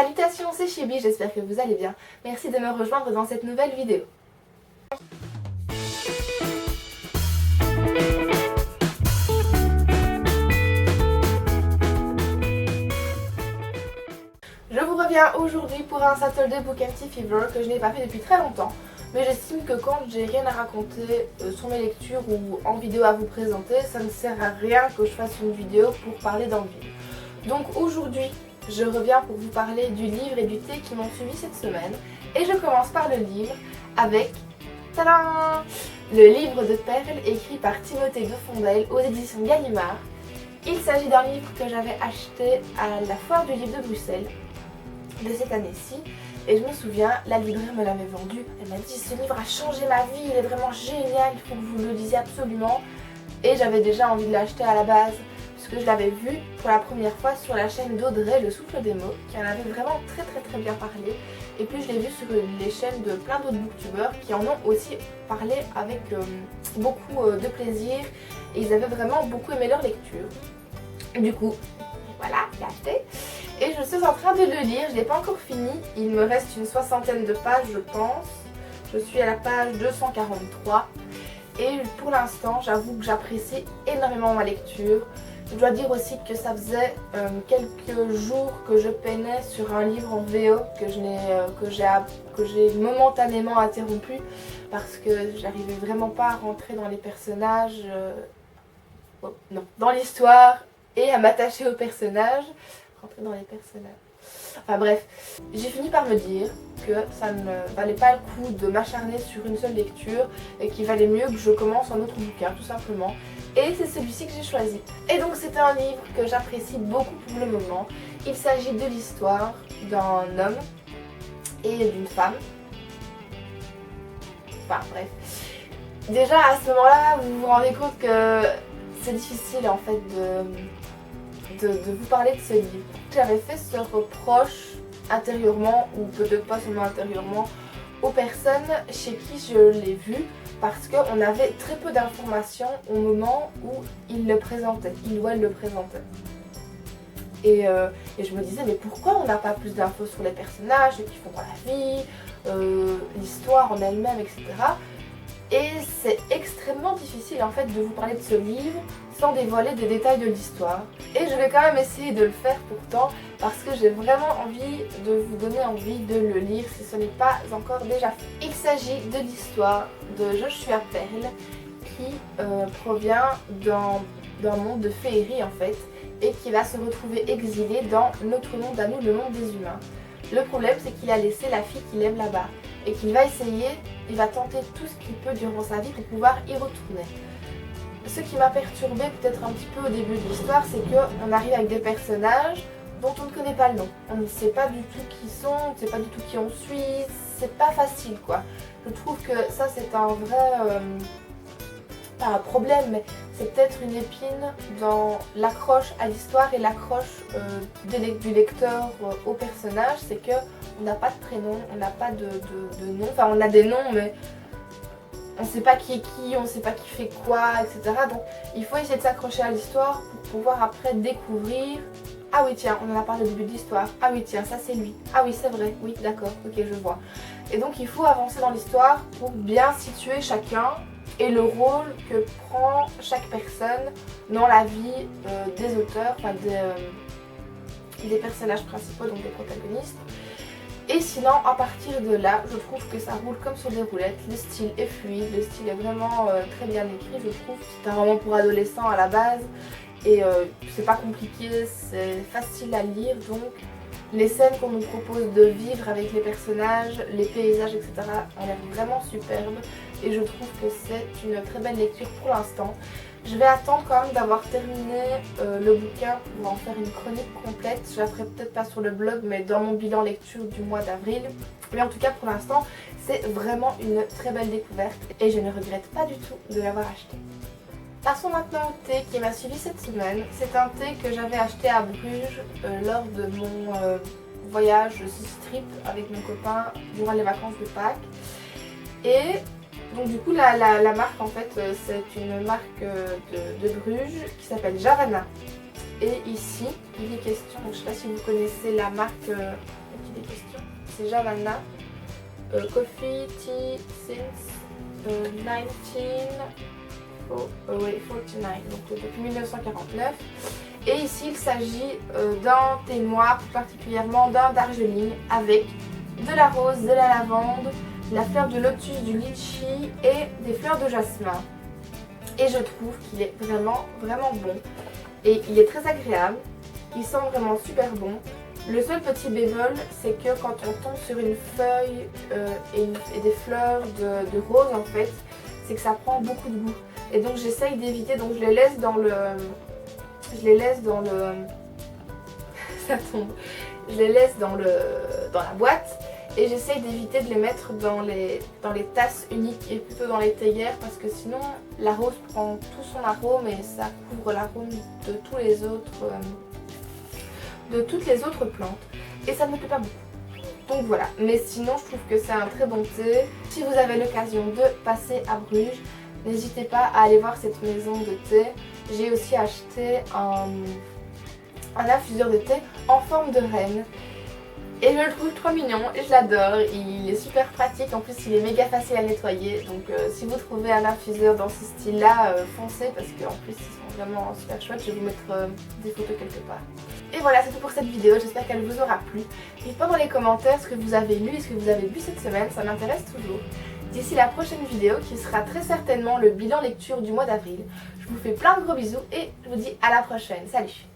Salutations, c'est Chibi, j'espère que vous allez bien. Merci de me rejoindre dans cette nouvelle vidéo. Je vous reviens aujourd'hui pour un Saturday Book Empty Fever que je n'ai pas fait depuis très longtemps. Mais j'estime que quand j'ai rien à raconter sur mes lectures ou en vidéo à vous présenter, ça ne sert à rien que je fasse une vidéo pour parler dans le vide. Donc aujourd'hui, je reviens pour vous parler du livre et du thé qui m'ont suivi cette semaine. Et je commence par le livre avec tadam, le livre de perles écrit par Timothée Defondel aux éditions Gallimard. Il s'agit d'un livre que j'avais acheté à la foire du livre de Bruxelles de cette année-ci. Et je me souviens, la libraire me l'avait vendu. Elle m'a dit ce livre a changé ma vie, il est vraiment génial, il faut que vous le lisiez absolument. Et j'avais déjà envie de l'acheter à la base, puisque je l'avais vu pour la première fois sur la chaîne d'Audrey, Le Souffle des mots, qui en avait vraiment très bien parlé. Et puis je l'ai vu sur les chaînes de plein d'autres booktubeurs qui en ont aussi parlé avec beaucoup de plaisir. Et ils avaient vraiment beaucoup aimé leur lecture. Du coup, voilà, je l'ai acheté. Et je suis en train de le lire, je ne l'ai pas encore fini, il me reste une soixantaine de pages je pense. Je suis à la page 243 et pour l'instant j'avoue que j'apprécie énormément ma lecture. Je dois dire aussi que ça faisait quelques jours que je peinais sur un livre en VO que j'ai momentanément interrompu parce que j'arrivais vraiment pas à rentrer dans les personnages, dans l'histoire et à m'attacher aux personnages. Rentrer dans les personnages. Enfin bref, j'ai fini par me dire que ça ne valait pas le coup de m'acharner sur une seule lecture et qu'il valait mieux que je commence un autre bouquin tout simplement. Et c'est celui-ci que j'ai choisi. Et donc c'est un livre que j'apprécie beaucoup pour le moment. Il s'agit de l'histoire d'un homme et d'une femme. Enfin bref. Déjà à ce moment-là, vous vous rendez compte que c'est difficile en fait de vous parler de ce livre. J'avais fait ce reproche intérieurement, ou peut-être pas seulement intérieurement, aux personnes chez qui je l'ai vu, parce qu'on avait très peu d'informations au moment où il le présentait, il ou elle le présentait. Et je me disais, mais pourquoi on n'a pas plus d'infos sur les personnages, ce qu'ils font dans la vie, l'histoire en elle-même, etc. Et c'est extrêmement difficile en fait de vous parler de ce livre sans dévoiler des détails de l'histoire. Et je vais quand même essayer de le faire pourtant parce que j'ai vraiment envie de vous donner envie de le lire si ce n'est pas encore déjà fait. Il s'agit de l'histoire de Joshua Pearl qui provient d'un monde de féerie en fait et qui va se retrouver exilé dans notre monde à nous, le monde des humains. Le problème c'est qu'il a laissé la fille qu'il aime là-bas et qu'il va essayer, il va tenter tout ce qu'il peut durant sa vie pour pouvoir y retourner. Ce qui m'a perturbée peut-être un petit peu au début de l'histoire, c'est qu'on arrive avec des personnages dont on ne connaît pas le nom. On ne sait pas du tout qui ils sont, on ne sait pas du tout qui on suit, c'est pas facile quoi. Je trouve que ça c'est un vrai, pas un problème, mais c'est peut-être une épine dans l'accroche à l'histoire et l'accroche du lecteur au personnage, c'est que on n'a pas de prénom, on n'a pas de nom, enfin on a des noms mais on ne sait pas qui est qui, on ne sait pas qui fait quoi, etc. Donc il faut essayer de s'accrocher à l'histoire pour pouvoir après découvrir. Ah oui tiens, on en a parlé au début de l'histoire, ah oui tiens ça c'est lui, ah oui c'est vrai, oui d'accord, ok je vois. Et donc il faut avancer dans l'histoire pour bien situer chacun et le rôle que prend chaque personne dans la vie des auteurs, enfin des personnages principaux, donc des protagonistes. Et sinon, à partir de là, je trouve que ça roule comme sur des roulettes. Le style est fluide, le style est vraiment très bien écrit, je trouve. C'est un roman pour adolescents à la base et c'est pas compliqué, c'est facile à lire. Donc les scènes qu'on nous propose de vivre avec les personnages, les paysages, etc. ont l'air vraiment superbes et je trouve que c'est une très belle lecture pour l'instant. Je vais attendre quand même d'avoir terminé le bouquin pour en faire une chronique complète. Je la ferai peut-être pas sur le blog mais dans mon bilan lecture du mois d'avril. Mais en tout cas pour l'instant c'est vraiment une très belle découverte et je ne regrette pas du tout de l'avoir acheté. Passons maintenant au thé qui m'a suivi cette semaine. C'est un thé que j'avais acheté à Bruges lors de mon voyage City Trip avec mon copain durant les vacances de Pâques. Et donc du coup la marque en fait c'est une marque de Bruges qui s'appelle Javana. Et ici il est question, donc je ne sais pas si vous connaissez la marque question. C'est Javanna. Coffee, tea, since 49, donc depuis 1949. Et ici il s'agit d'un thé noir, plus particulièrement d'un Darjeeling avec de la rose, de la lavande, la fleur de lotus, du litchi et des fleurs de jasmin. Et je trouve qu'il est vraiment bon et il est très agréable, il sent vraiment super bon. Le seul petit bémol, c'est que quand on tombe sur une feuille et des fleurs de rose en fait, c'est que ça prend beaucoup de goût. Et donc j'essaye d'éviter, donc je les laisse dans le... ça tombe. Je les laisse dans la boîte et j'essaye d'éviter de les mettre dans les tasses uniques et plutôt dans les théières parce que sinon la rose prend tout son arôme et ça couvre l'arôme de toutes les autres plantes et ça ne me plaît pas beaucoup. Donc voilà, mais sinon je trouve que c'est un très bon thé. Si vous avez l'occasion de passer à Bruges, n'hésitez pas à aller voir cette maison de thé. J'ai aussi acheté un infuseur de thé en forme de reine. Et je le trouve trop mignon, et je l'adore, il est super pratique, en plus il est méga facile à nettoyer. Donc si vous trouvez un infuseur dans ce style là, foncez parce qu'en plus ils sont vraiment super chouettes. Je vais vous mettre des photos quelque part. Et voilà, c'est tout pour cette vidéo, j'espère qu'elle vous aura plu. Dites pas dans les commentaires ce que vous avez lu et ce que vous avez bu cette semaine, ça m'intéresse toujours. D'ici la prochaine vidéo qui sera très certainement le bilan lecture du mois d'avril, je vous fais plein de gros bisous et je vous dis à la prochaine. Salut!